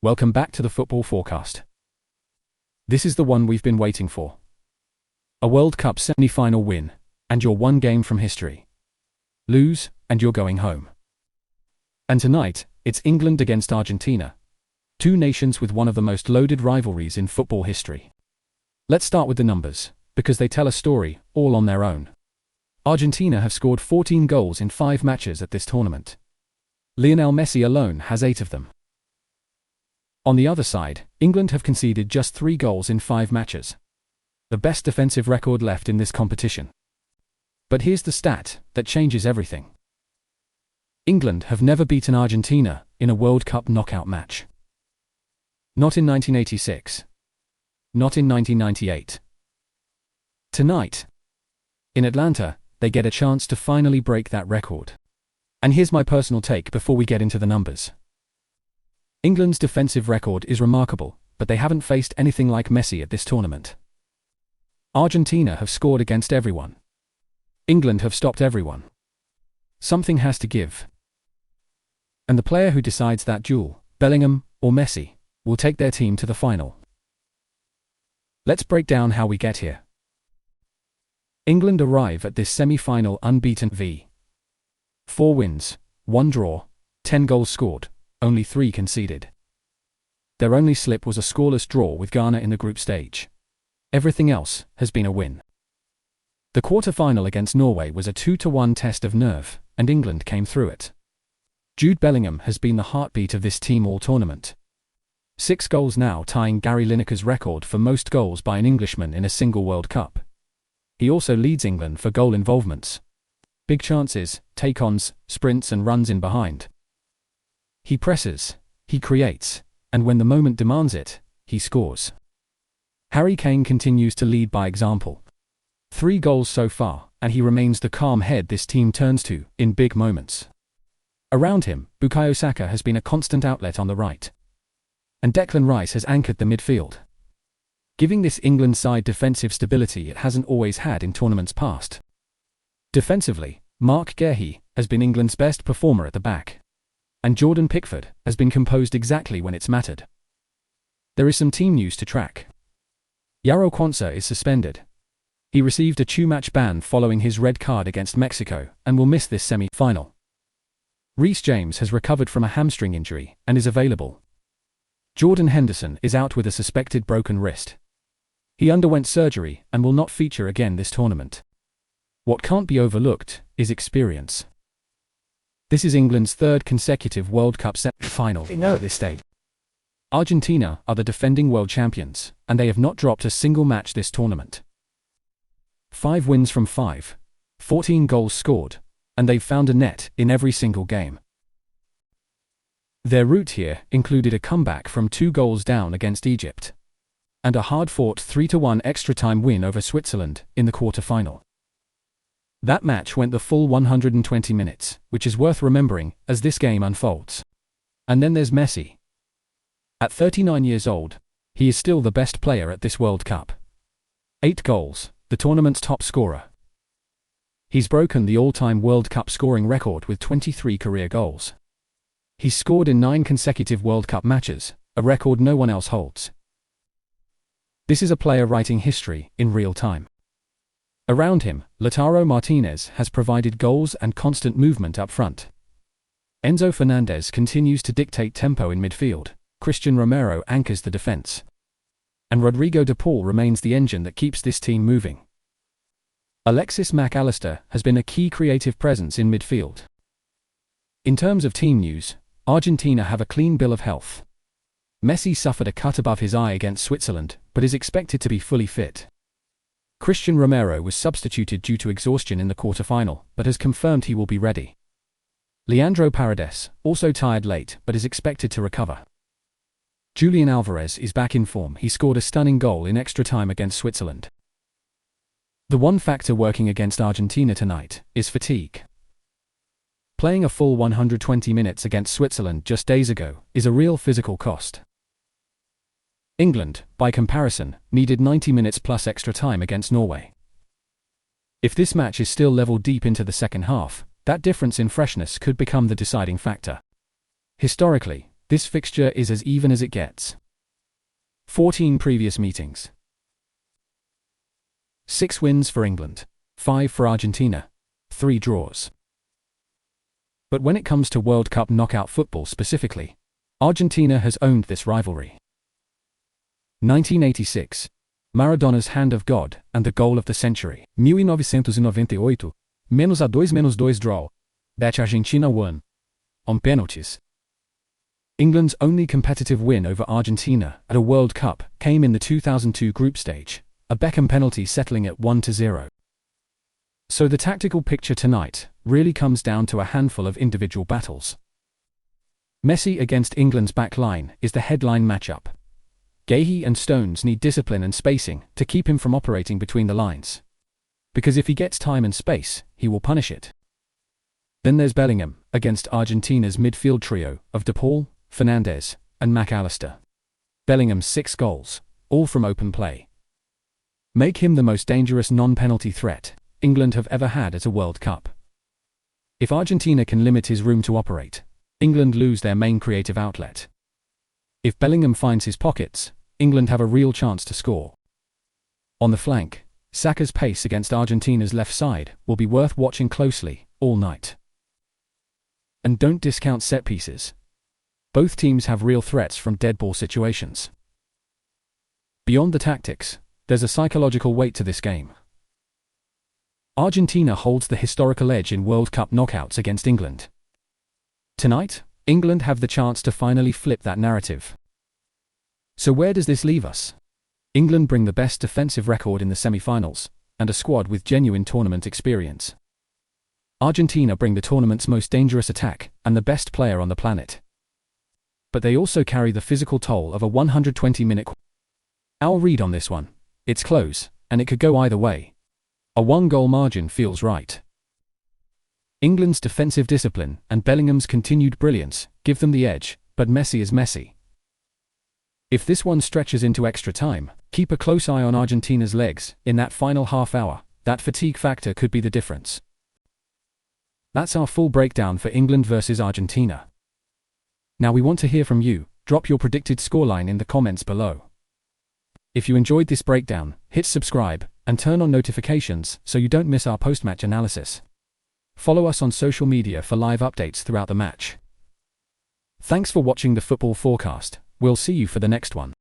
Welcome back to the Football Forecast. This is the one we've been waiting for. A World Cup semi-final win, and you're one game from history. Lose, and you're going home. And tonight, it's England against Argentina. Two nations with one of the most loaded rivalries in football history. Let's start with the numbers, because they tell a story, all on their own. Argentina have scored 14 goals in 5 matches at this tournament. Lionel Messi alone has 8 of them. On the other side, England have conceded just 3 goals in 5 matches. The best defensive record left in this competition. But here's the stat that changes everything. England have never beaten Argentina in a World Cup knockout match. Not in 1986. Not in 1998. Tonight, in Atlanta, they get a chance to finally break that record. And here's my personal take before we get into the numbers. England's defensive record is remarkable, but they haven't faced anything like Messi at this tournament. Argentina have scored against everyone. England have stopped everyone. Something has to give. And the player who decides that duel, Bellingham or Messi, will take their team to the final. Let's break down how we get here. England arrive at this semi-final unbeaten v. 4 wins, 1 draw, 10 goals scored, only 3 conceded. Their only slip was a scoreless draw with Ghana in the group stage. Everything else has been a win. The quarter-final against Norway was a 2-1 test of nerve, and England came through it. Jude Bellingham has been the heartbeat of this team all tournament. 6 goals now, tying Gary Lineker's record for most goals by an Englishman in a single World Cup. He also leads England for goal involvements. Big chances, take-ons, sprints and runs in behind. He presses, he creates, and when the moment demands it, he scores. Harry Kane continues to lead by example. 3 goals so far, and he remains the calm head this team turns to in big moments. Around him, Bukayo Saka has been a constant outlet on the right. And Declan Rice has anchored the midfield, giving this England side defensive stability it hasn't always had in tournaments past. Defensively, Marc Guéhi has been England's best performer at the back. And Jordan Pickford has been composed exactly when it's mattered. There is some team news to track. Jarell Quansah is suspended. He received a 2-match ban following his red card against Mexico and will miss this semi-final. Reece James has recovered from a hamstring injury and is available. Jordan Henderson is out with a suspected broken wrist. He underwent surgery and will not feature again this tournament. What can't be overlooked is experience. This is England's 3rd consecutive World Cup semi-final at this stage. Argentina are the defending world champions, and they have not dropped a single match this tournament. 5 wins from 5, 14 goals scored, and they've found a net in every single game. Their route here included a comeback from 2 goals down against Egypt, and a hard-fought 3-1 extra-time win over Switzerland in the quarter-final. That match went the full 120 minutes, which is worth remembering as this game unfolds. And then there's Messi. At 39 years old, he is still the best player at this World Cup. 8 goals, the tournament's top scorer. He's broken the all-time World Cup scoring record with 23 career goals. He's scored in 9 consecutive World Cup matches, a record no one else holds. This is a player writing history in real time. Around him, Lautaro Martinez has provided goals and constant movement up front. Enzo Fernandez continues to dictate tempo in midfield, Christian Romero anchors the defense. And Rodrigo de Paul remains the engine that keeps this team moving. Alexis Mac Allister has been a key creative presence in midfield. In terms of team news, Argentina have a clean bill of health. Messi suffered a cut above his eye against Switzerland, but is expected to be fully fit. Christian Romero was substituted due to exhaustion in the quarter-final, but has confirmed he will be ready. Leandro Paredes, also tired late, but is expected to recover. Julian Alvarez is back in form. He scored a stunning goal in extra time against Switzerland. The one factor working against Argentina tonight is fatigue. Playing a full 120 minutes against Switzerland just days ago is a real physical cost. England, by comparison, needed 90 minutes plus extra time against Norway. If this match is still level deep into the second half, that difference in freshness could become the deciding factor. Historically, This fixture is as even as it gets. 14 previous meetings. 6 wins for England, 5 for Argentina, 3 draws. But when it comes to World Cup knockout football specifically, Argentina has owned this rivalry. 1986. Maradona's hand of God and the goal of the century. 1998. -2-2 draw. That Argentina won. On penalties. England's only competitive win over Argentina at a World Cup came in the 2002 group stage, a Beckham penalty settling at 1-0. So the tactical picture tonight really comes down to a handful of individual battles. Messi against England's back line is the headline matchup. Guéhi and Stones need discipline and spacing to keep him from operating between the lines. Because if he gets time and space, he will punish it. Then there's Bellingham against Argentina's midfield trio of De Paul, Fernandes, and Mac Allister. Bellingham's 6 goals, all from open play, make him the most dangerous non-penalty threat England have ever had at a World Cup. If Argentina can limit his room to operate, England lose their main creative outlet. If Bellingham finds his pockets, England have a real chance to score. On the flank, Saka's pace against Argentina's left side will be worth watching closely all night. And don't discount set pieces. Both teams have real threats from dead ball situations. Beyond the tactics, there's a psychological weight to this game. Argentina holds the historical edge in World Cup knockouts against England. Tonight, England have the chance to finally flip that narrative. So where does this leave us? England bring the best defensive record in the semi-finals, and a squad with genuine tournament experience. Argentina bring the tournament's most dangerous attack, and the best player on the planet. But they also carry the physical toll of a 120-minute. Our read on this one: it's close, and it could go either way. A 1-goal margin feels right. England's defensive discipline and Bellingham's continued brilliance give them the edge, but Messi is Messi. If this one stretches into extra time, keep a close eye on Argentina's legs in that final half hour. That fatigue factor could be the difference. That's our full breakdown for England versus Argentina. Now we want to hear from you. Drop your predicted scoreline in the comments below. If you enjoyed this breakdown, hit subscribe and turn on notifications so you don't miss our post-match analysis. Follow us on social media for live updates throughout the match. Thanks for watching the Football Forecast. We'll see you for the next one.